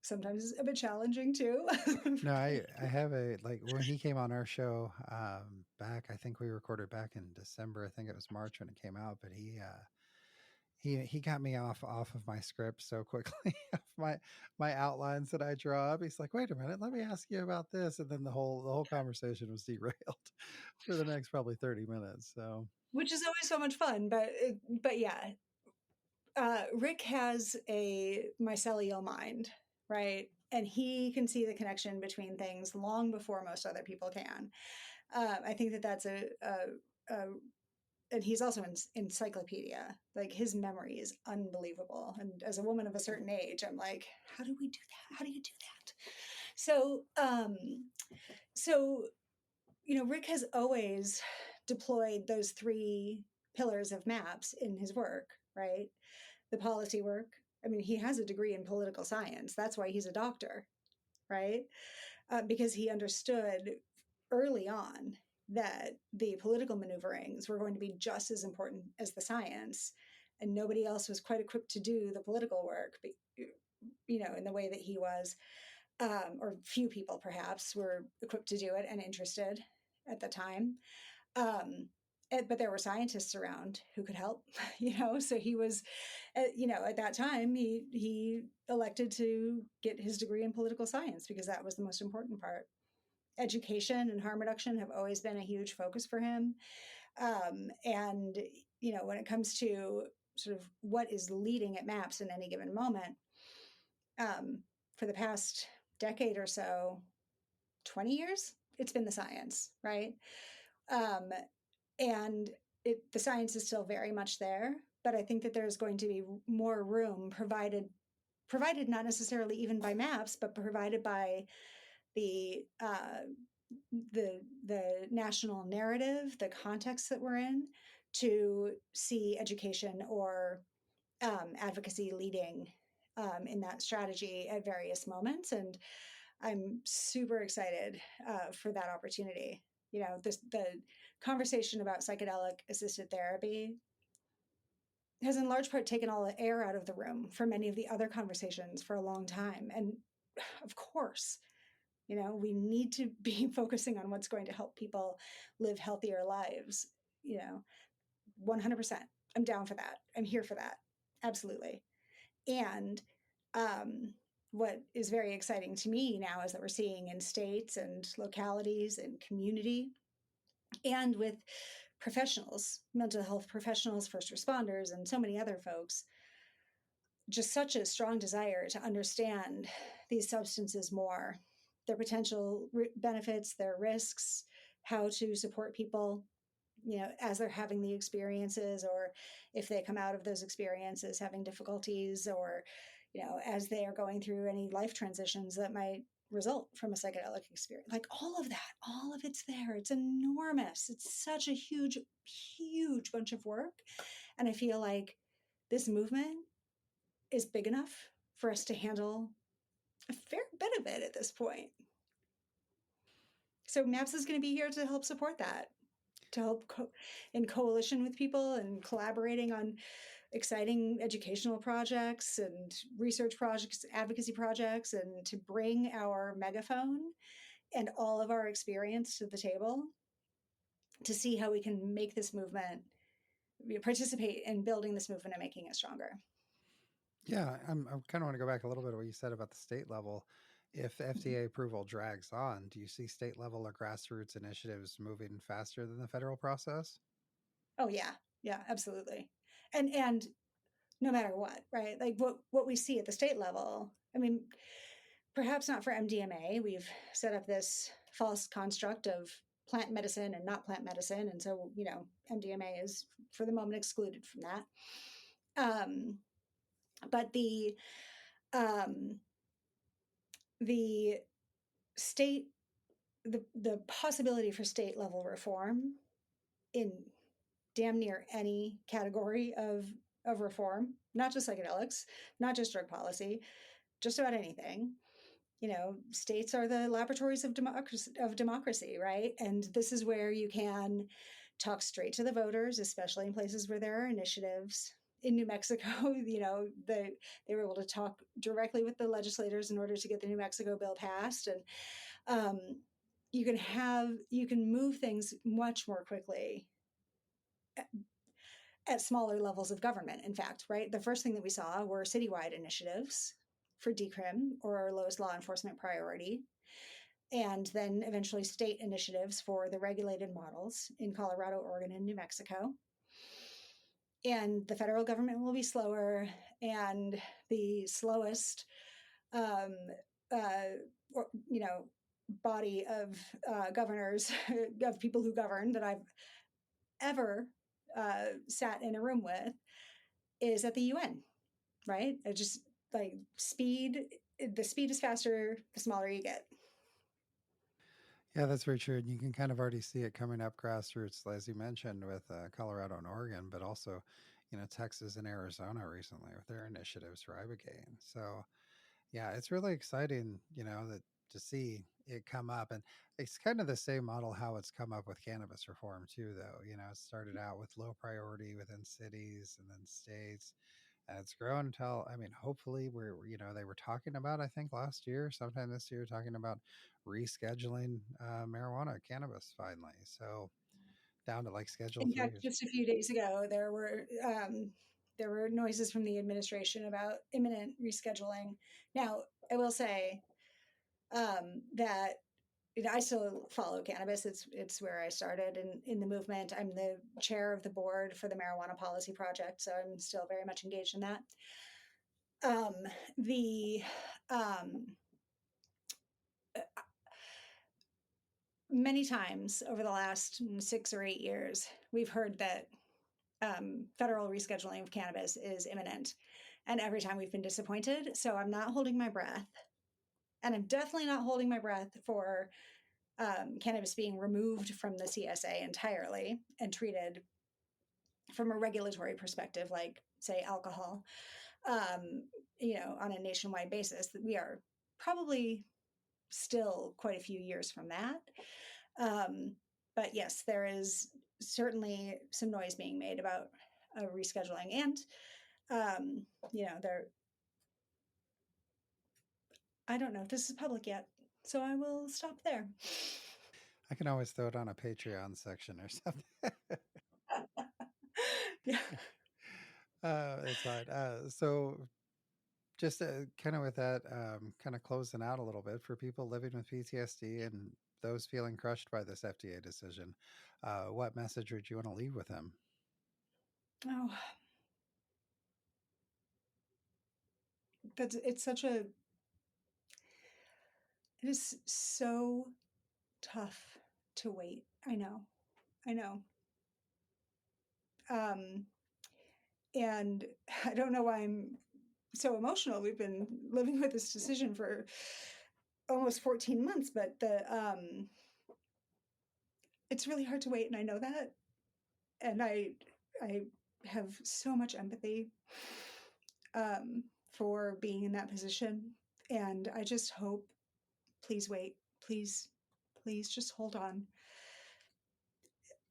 sometimes a bit challenging too. No, I have a, like, when he came on our show back, I think we recorded back in December. I think it was March when it came out, but he got me off of my script so quickly, off my outlines that I draw up. He's like, wait a minute, let me ask you about this, and then the whole conversation was derailed for the next probably 30 minutes. So, which is always so much fun, but yeah, Rick has a mycelial mind, right? And he can see the connection between things long before most other people can. I think that that's and he's also an encyclopedia. Like, his memory is unbelievable. And as a woman of a certain age, I'm like, how do we do that? How do you do that? So Rick has always deployed those three pillars of MAPS in his work, right? The policy work. I mean, he has a degree in political science. That's why he's a doctor, right? Because he understood early on that the political maneuverings were going to be just as important as the science, and nobody else was quite equipped to do the political work, in the way that he was, or few people perhaps were equipped to do it and interested at the time. But there were scientists around who could help, so he was, at that time, he elected to get his degree in political science because that was the most important part. Education and harm reduction have always been a huge focus for him. And, when it comes to sort of what is leading at MAPS in any given moment, for the past decade or so, 20 years, it's been the science, right? And the science is still very much there, but I think that there's going to be more room provided not necessarily even by MAPS, but provided by the national narrative, the context that we're in, to see education or advocacy leading in that strategy at various moments. And I'm super excited for that opportunity. The conversation about psychedelic assisted therapy has in large part taken all the air out of the room for many of the other conversations for a long time. And of course, we need to be focusing on what's going to help people live healthier lives. 100%. I'm down for that. I'm here for that. Absolutely. And what is very exciting to me now is that we're seeing in states and localities and community and with professionals, mental health professionals, first responders, and so many other folks, just such a strong desire to understand these substances more, their potential benefits, their risks, how to support people, as they're having the experiences, or if they come out of those experiences having difficulties, or, as they are going through any life transitions that might result from a psychedelic experience. Like all of that, all of it's there. It's enormous. It's such a huge, huge bunch of work. And I feel like this movement is big enough for us to handle a fair bit of it at this point. So MAPS is going to be here to help support that, to help in coalition with people and collaborating on exciting educational projects and research projects, advocacy projects, and to bring our megaphone and all of our experience to the table to see how we can make this movement, participate in building this movement and making it stronger. Yeah, I kind of want to go back a little bit to what you said about the state level. If FDA approval drags on, do you see state level or grassroots initiatives moving faster than the federal process? Oh yeah, absolutely. And no matter what, right? Like what we see at the state level, I mean, perhaps not for MDMA. We've set up this false construct of plant medicine and not plant medicine. And so, MDMA is for the moment excluded from that. But the state, the possibility for state level reform in damn near any category of reform, not just psychedelics, not just drug policy, just about anything. States are the laboratories of democracy, right? And this is where you can talk straight to the voters, especially in places where there are initiatives. In New Mexico, they were able to talk directly with the legislators in order to get the New Mexico bill passed. And you can move things much more quickly at smaller levels of government. In fact, right, the first thing that we saw were citywide initiatives for decrim, or our lowest law enforcement priority, and then eventually state initiatives for the regulated models in Colorado, Oregon, and New Mexico. And the federal government will be slower, and the slowest body of governors, of people who govern, that I've ever sat in a room with is at the UN, right? It just like the speed is faster, the smaller you get. Yeah, that's very true. And you can kind of already see it coming up grassroots, as you mentioned, with Colorado and Oregon, but also, Texas and Arizona recently with their initiatives for Ibogaine. So, yeah, it's really exciting, that to see it come up. And it's kind of the same model how it's come up with cannabis reform too, though. It started out with low priority within cities and then states. And it's grown until, hopefully they were talking about, I think last year, sometime this year, talking about rescheduling marijuana, cannabis finally. So down to like Schedule In 3. fact, just a few days ago, there were noises from the administration about imminent rescheduling. Now, I will say that I still follow cannabis. It's where I started in the movement. I'm the chair of the board for the Marijuana Policy Project, so I'm still very much engaged in that. Many times over the last 6 or 8 years, we've heard that federal rescheduling of cannabis is imminent, and every time we've been disappointed. So I'm not holding my breath, and I'm definitely not holding my breath for cannabis being removed from the CSA entirely and treated from a regulatory perspective, like say alcohol, on a nationwide basis. That we are probably still quite a few years from that. But yes, there is certainly some noise being made about rescheduling, and I don't know if this is public yet, so I will stop there. I can always throw it on a Patreon section or something. Yeah. It's fine. So just kind of with that, kind of closing out a little bit for people living with PTSD and those feeling crushed by this FDA decision, what message would you want to leave with them? Oh, it is so tough to wait I know. And I don't know why I'm so emotional. We've been living with this decision for almost 14 months, but it's really hard to wait, and I know that. And I have so much empathy for being in that position. And I just hope, please wait, please just hold on.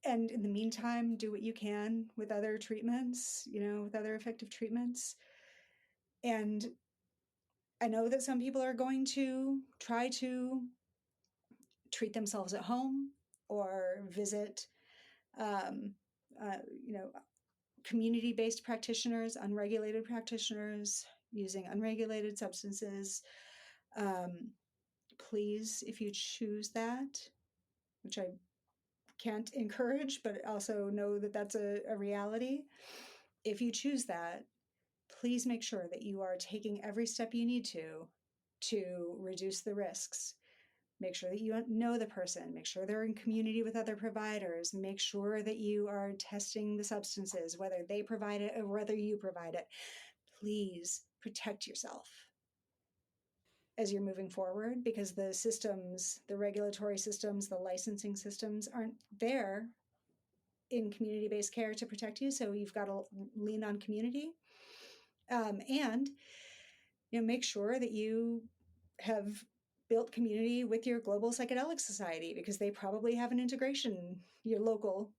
And in the meantime, do what you can with other treatments, with other effective treatments. And I know that some people are going to try to treat themselves at home or visit, community-based practitioners, unregulated practitioners using unregulated substances. Please, if you choose that, which I can't encourage, but also know that that's a reality. If you choose that, please make sure that you are taking every step you need to reduce the risks. Make sure that you know the person, make sure they're in community with other providers, make sure that you are testing the substances, whether they provide it or whether you provide it. Please protect yourself as you're moving forward, because the systems, the regulatory systems, the licensing systems aren't there in community-based care to protect you. So you've got to lean on community. And make sure that you have built community with your global psychedelic society, because they probably have an integration, your local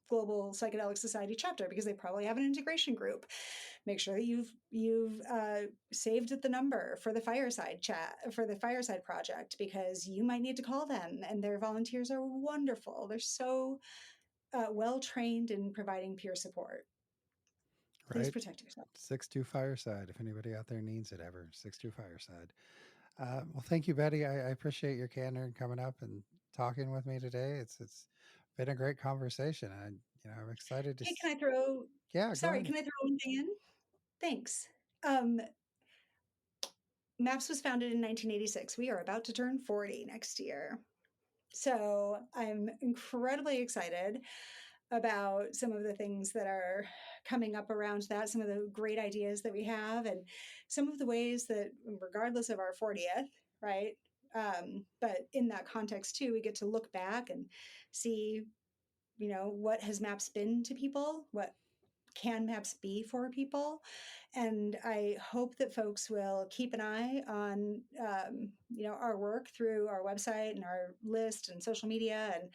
global psychedelic society chapter, because they probably have an integration group. Make sure that you've saved the number for the fireside chat, for the fireside project, because you might need to call them, and their volunteers are wonderful. They're so well trained in providing peer support. Please protect yourself. 6-2 Fireside, if anybody out there needs it ever. 6-2 Fireside. Well, thank you, Betty. I appreciate your candor and coming up and talking with me today. It's been a great conversation. I'm excited to. Hey, can I throw? Yeah. Sorry, can I throw one thing in? Thanks. MAPS was founded in 1986. We are about to turn 40 next year. So I'm incredibly excited about some of the things that are coming up around that, some of the great ideas that we have, and some of the ways that, regardless of our 40th, right? But in that context too, we get to look back and see, what has MAPS been to people, what can MAPS be for people. And I hope that folks will keep an eye on, our work through our website and our list and social media and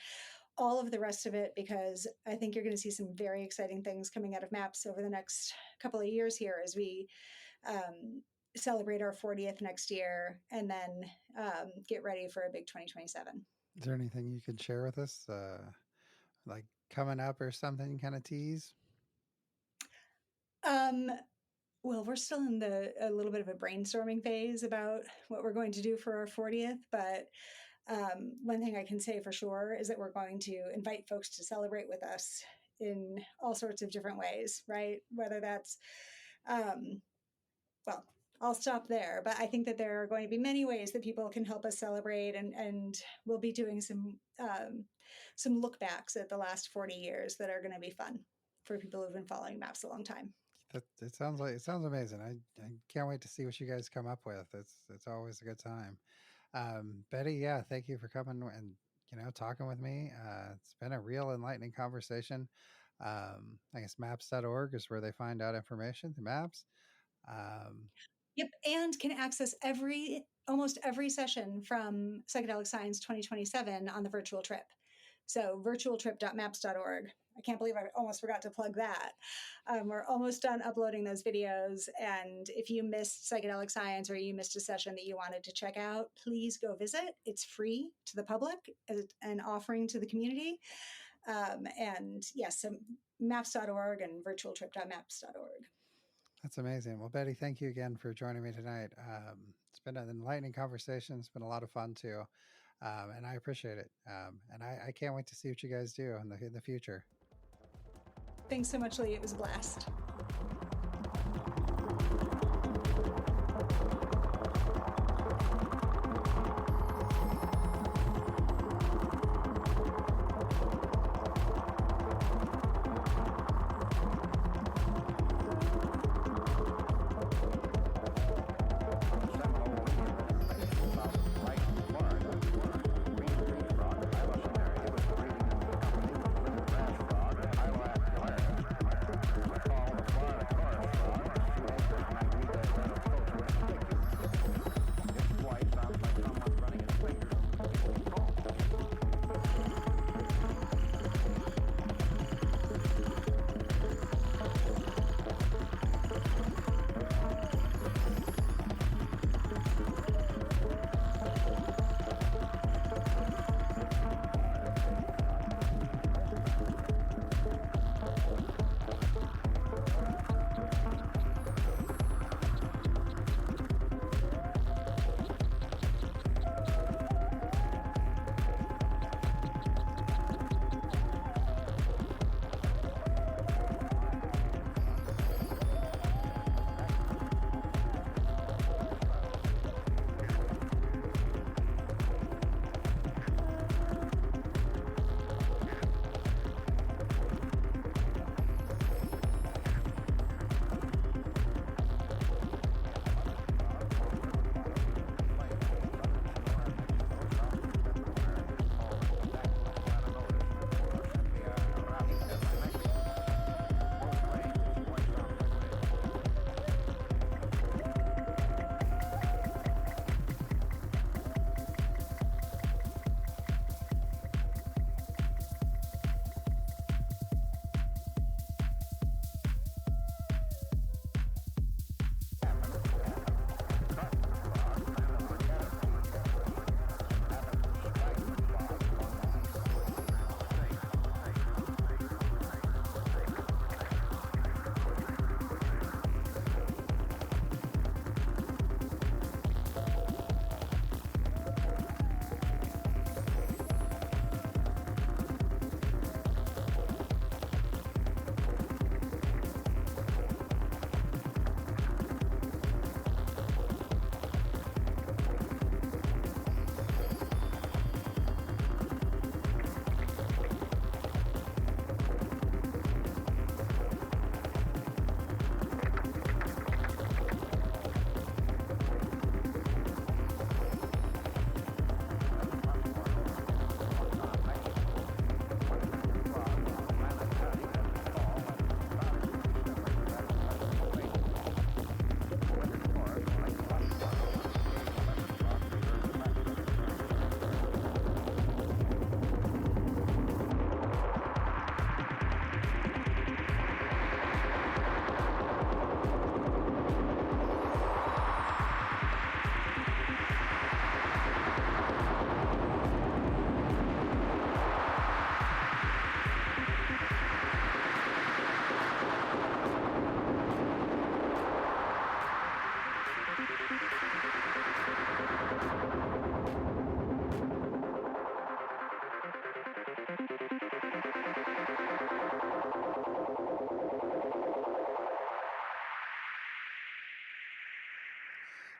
all of the rest of it, because I think you're going to see some very exciting things coming out of MAPS over the next couple of years here as we celebrate our 40th next year, and then get ready for a big 2027. Is there anything you can share with us, like coming up or something, kind of tease? Well, we're still in a little bit of a brainstorming phase about what we're going to do for our 40th, but one thing I can say for sure is that we're going to invite folks to celebrate with us in all sorts of different ways, right? Whether that's, well, I'll stop there, but I think that there are going to be many ways that people can help us celebrate, and we'll be doing some look backs at the last 40 years that are going to be fun for people who've been following MAPS a long time. It sounds amazing. I can't wait to see what you guys come up with. It's always a good time. Betty, yeah, thank you for coming and talking with me. It's been a real enlightening conversation. I guess maps.org is where they find out information. The MAPS. Yep, and can access almost every session from Psychedelic Science 2027 on the virtual trip. So virtualtrip.maps.org. I can't believe I almost forgot to plug that. We're almost done uploading those videos. And if you missed Psychedelic Science or you missed a session that you wanted to check out, please go visit. It's free to the public, an offering to the community. And yes, so maps.org and virtualtrip.maps.org. That's amazing. Well, Betty, thank you again for joining me tonight. It's been an enlightening conversation. It's been a lot of fun too. And I appreciate it. And I can't wait to see what you guys do in the future. Thanks so much, Lee. It was a blast.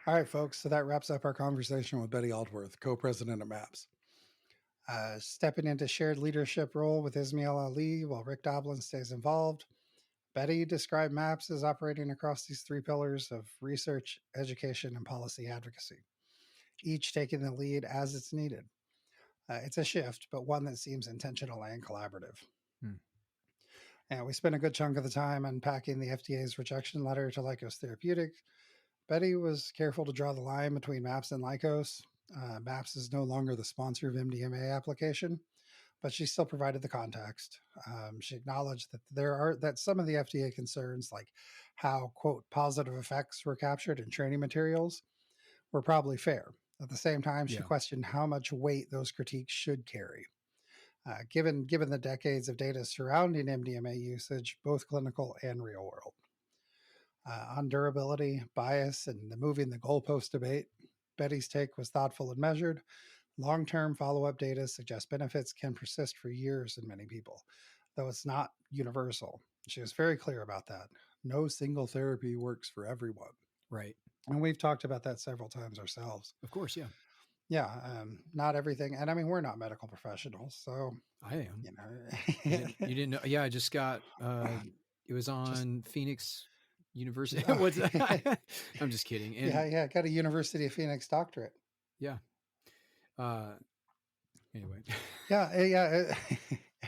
All right, folks. So that wraps up our conversation with Betty Aldworth, co-president of MAPS. Stepping into shared leadership role with Ismail Ali while Rick Doblin stays involved. Betty described MAPS as operating across these three pillars of research, education, and policy advocacy, each taking the lead as it's needed. It's a shift, but one that seems intentional and collaborative. And we spent a good chunk of the time unpacking the FDA's rejection letter to Lycos Therapeutics. Betty was careful to draw the line between MAPS and Lycos. MAPS is no longer the sponsor of MDMA application, but she still provided the context. She acknowledged that some of the FDA concerns, like how, quote, positive effects were captured in training materials, were probably fair. At the same time, she questioned how much weight those critiques should carry. Given the decades of data surrounding MDMA usage, both clinical and real world. On durability, bias, and the moving the goalpost debate, Betty's take was thoughtful and measured. Long-term follow-up data suggests benefits can persist for years in many people, though it's not universal. She was very clear about that. No single therapy works for everyone. Right. And we've talked about that several times ourselves. Of course, yeah. Yeah, not everything. And I mean, we're not medical professionals, so I am. You know, you didn't know? Yeah, I just got. It was on Phoenix University. I'm just kidding. And, yeah. Got a University of Phoenix doctorate. Yeah. Anyway. Yeah.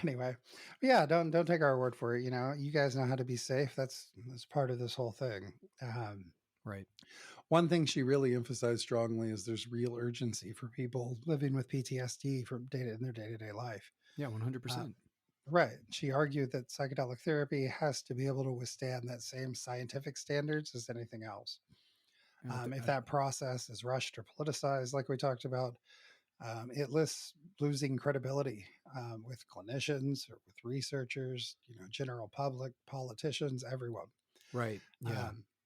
Anyway, yeah. Don't take our word for it. You know, you guys know how to be safe. That's part of this whole thing. Right. One thing she really emphasized strongly is there's real urgency for people living with PTSD in their day-to-day life. Yeah, 100%. Right. She argued that psychedelic therapy has to be able to withstand that same scientific standards as anything else. If that process is rushed or politicized, like we talked about, it risks losing credibility with clinicians or with researchers, general public, politicians, everyone. Right.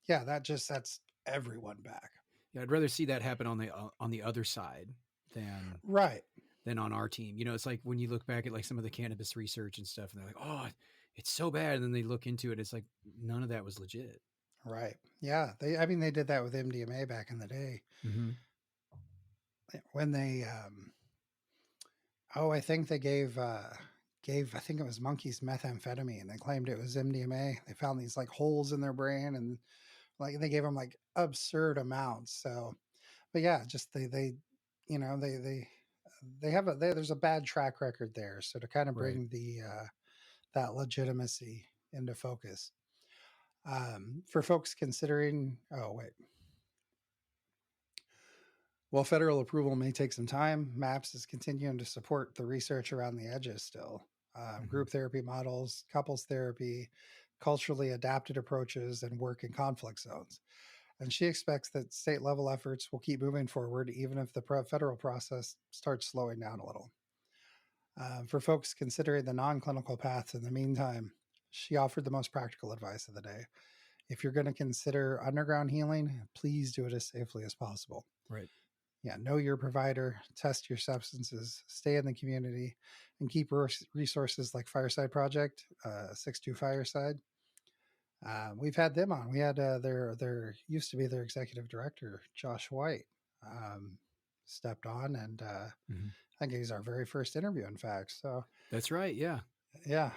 Yeah. That's everyone back. Yeah, I'd rather see that happen on the other side than on our team. It's like when you look back at like some of the cannabis research and stuff, and they're like, "Oh, it's so bad," and then they look into it, it's like none of that was legit. Right. Yeah. They did that with MDMA back in the day. Mm-hmm. When they, I think they gave, I think it was monkeys methamphetamine. They claimed it was MDMA. They found these like holes in their brain, and like they gave them like absurd amounts. So, but yeah, just they there's a bad track record there. So to kind of bring that legitimacy into focus, for folks considering, while federal approval may take some time, MAPS is continuing to support the research around the edges still. Group therapy models, couples therapy, culturally adapted approaches, and work in conflict zones. And she expects that state level efforts will keep moving forward, even if the federal process starts slowing down a little. For folks considering the non-clinical paths in the meantime, she offered the most practical advice of the day. If you're going to consider underground healing, please do it as safely as possible. Right. Yeah, know your provider, test your substances, stay in the community, and keep resources like Fireside Project, 6-2 Fireside. We've had them on. We had their used to be their executive director, Josh White, stepped on, and I think he's our very first interview, in fact. So that's right. Yeah. Yeah.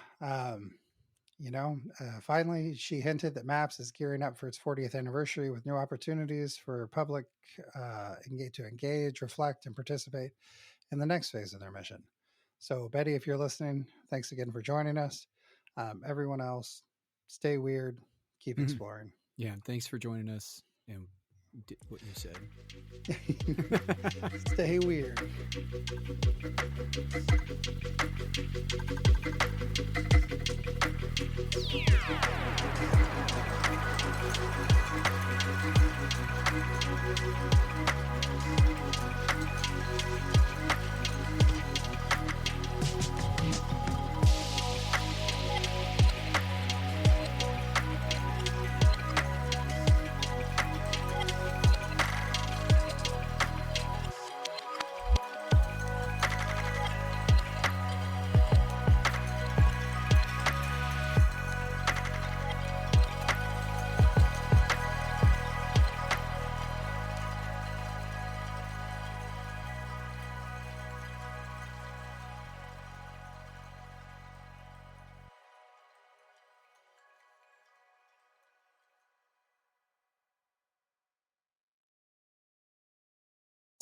Finally, she hinted that MAPS is gearing up for its 40th anniversary with new opportunities for public to engage, reflect, and participate in the next phase of their mission. So, Betty, if you're listening, thanks again for joining us. Everyone else, stay weird, keep exploring. Yeah, thanks for joining us and what you said. Stay weird.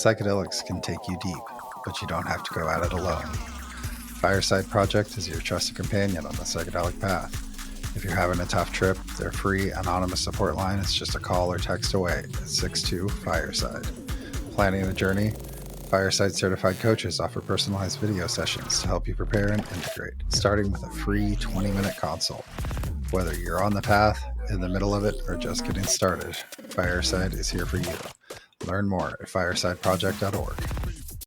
Psychedelics can take you deep, but you don't have to go at it alone. Fireside Project is your trusted companion on the psychedelic path. If you're having a tough trip, their free, anonymous support line is just a call or text away at 62-FIRESIDE. Planning the journey? Fireside certified coaches offer personalized video sessions to help you prepare and integrate, starting with a free 20-minute consult. Whether you're on the path, in the middle of it, or just getting started, Fireside is here for you. Learn more at firesideproject.org.